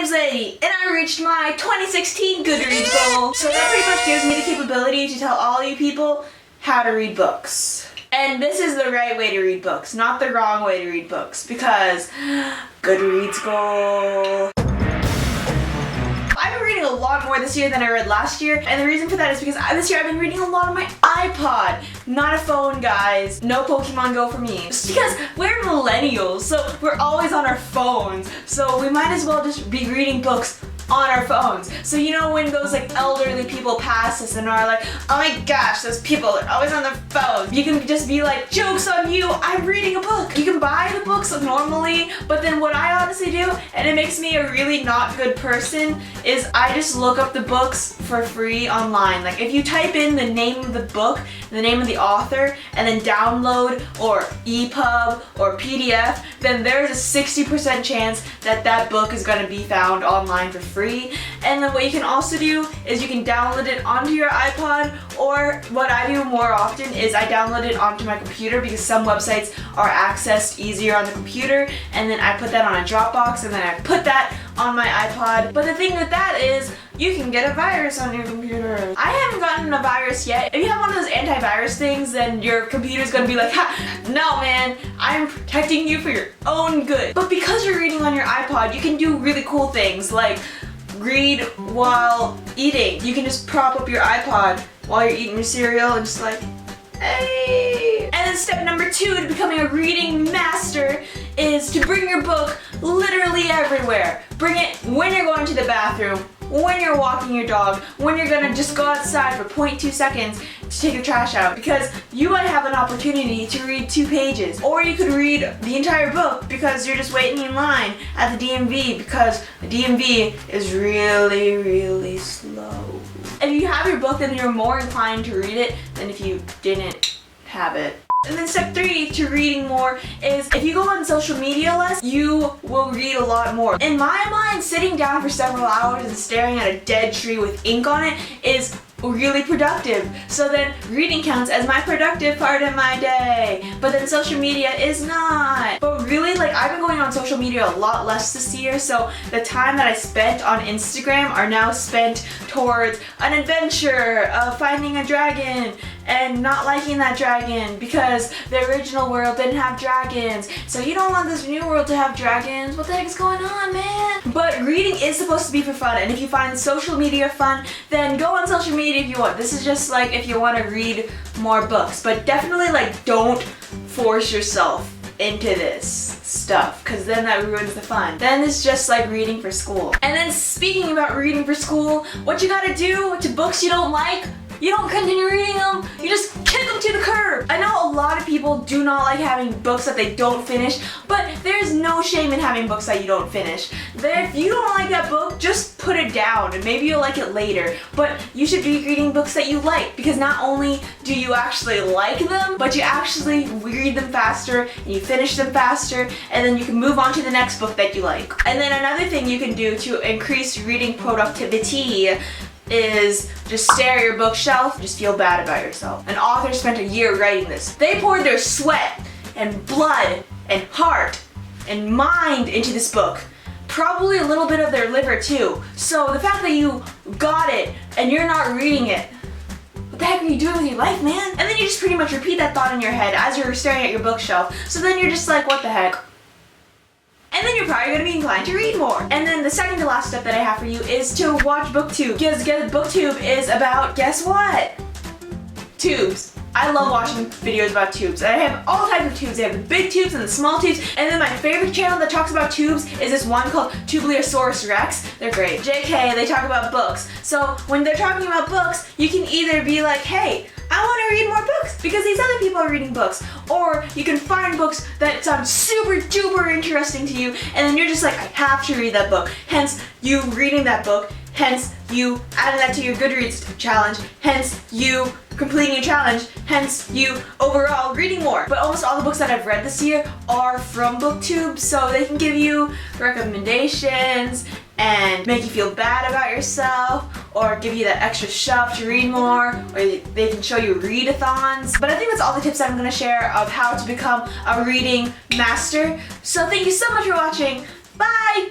name's Lani, and I reached my 2016 Goodreads goal. So that pretty much gives me the capability to tell all you people how to read books. And this is the right way to read books, not the wrong way to read books, because Goodreads goal. I've been reading a lot more this year than I read last year, and the reason for that is because this year I've been reading a lot on my iPod, not a phone, guys. No Pokemon Go for me. Just because we're millennials, so we're always on our phones, so we might as well just be reading books on our phones. So you know when those like elderly people pass us and are like, oh my gosh, those people are always on their phones. You can just be like, joke's on you, I'm reading a book. You can buy the books normally, but then what I honestly do, and it makes me a really not good person, is I just look up the books for free online. Like if you type in the name of the book, the name of the author, and then download or EPUB or PDF, then there's a 60% chance that that book is going to be found online for free. And then what you can also do is you can download it onto your iPod, or what I do more often is I download it onto my computer because some websites are accessed easier on the computer, and then I put that on a Dropbox and then I put that on my iPod. But the thing with that is you can get a virus on your computer. I haven't gotten a virus yet. If you have one of those antivirus things, then your computer's gonna be like, ha, no man, I'm protecting you for your own good. But because you're reading on your iPod, you can do really cool things like read while eating. You can just prop up your iPod while you're eating your cereal and just like, hey. And then step number 2 to becoming a reading master is to bring your book literally everywhere. Bring it when you're going to the bathroom, when you're walking your dog, when you're gonna just go outside for 0.2 seconds to take the trash out, because you might have an opportunity to read 2 pages, or you could read the entire book because you're just waiting in line at the DMV, because the DMV is really, really slow. If you have your book, then you're more inclined to read it than if you didn't have it. And then step 3 to reading more is if you go on social media less, you will read a lot more. In my mind, sitting down for several hours and staring at a dead tree with ink on it is really productive. So then reading counts as my productive part of my day. But then social media is not. But really, like, I've been going on social media a lot less this year, so the time that I spent on Instagram are now spent towards an adventure of finding a dragon and not liking that dragon because the original world didn't have dragons. So you don't want this new world to have dragons. What the heck is going on, man? But reading is supposed to be for fun, and if you find social media fun, then go on social media if you want. This is just like if you want to read more books, but definitely like don't force yourself into this stuff, because then that ruins the fun. Then it's just like reading for school. And then speaking about reading for school, what you gotta do to books you don't like, you don't continue reading them, you just kick them to the curb. I know a lot of people do not like having books that they don't finish, but there's no shame in having books that you don't finish. If you don't like that book, just put it down and maybe you'll like it later. But you should be reading books that you like, because not only do you actually like them, but you actually read them faster and you finish them faster, and then you can move on to the next book that you like. And then another thing you can do to increase reading productivity is just stare at your bookshelf and just feel bad about yourself. An author spent a year writing this. They poured their sweat and blood and heart and mind into this book. Probably a little bit of their liver too. So the fact that you got it and you're not reading it, what the heck are you doing with your life, man? And then you just pretty much repeat that thought in your head as you're staring at your bookshelf. So then you're just like, what the heck? And then you're probably going to be inclined to read more. And then the second to last step that I have for you is to watch BookTube. Because BookTube is about, guess what? Tubes. I love watching videos about tubes. I have all types of tubes. They have the big tubes and the small tubes. And then my favorite channel that talks about tubes is this one called Tubulosaurus Rex. They're great. JK, they talk about books. So when they're talking about books, you can either be like, hey, I want to read more books because these other people are reading books. Or you can find books that sound super duper interesting to you, and then you're just like, I have to read that book. Hence, you reading that book. Hence, you adding that to your Goodreads challenge. Hence, you completing a challenge. Hence, you overall reading more. But almost all the books that I've read this year are from BookTube, so they can give you recommendations and make you feel bad about yourself, or give you that extra shove to read more, or they can show you readathons. But I think that's all the tips that I'm going to share of how to become a reading master. So thank you so much for watching. Bye!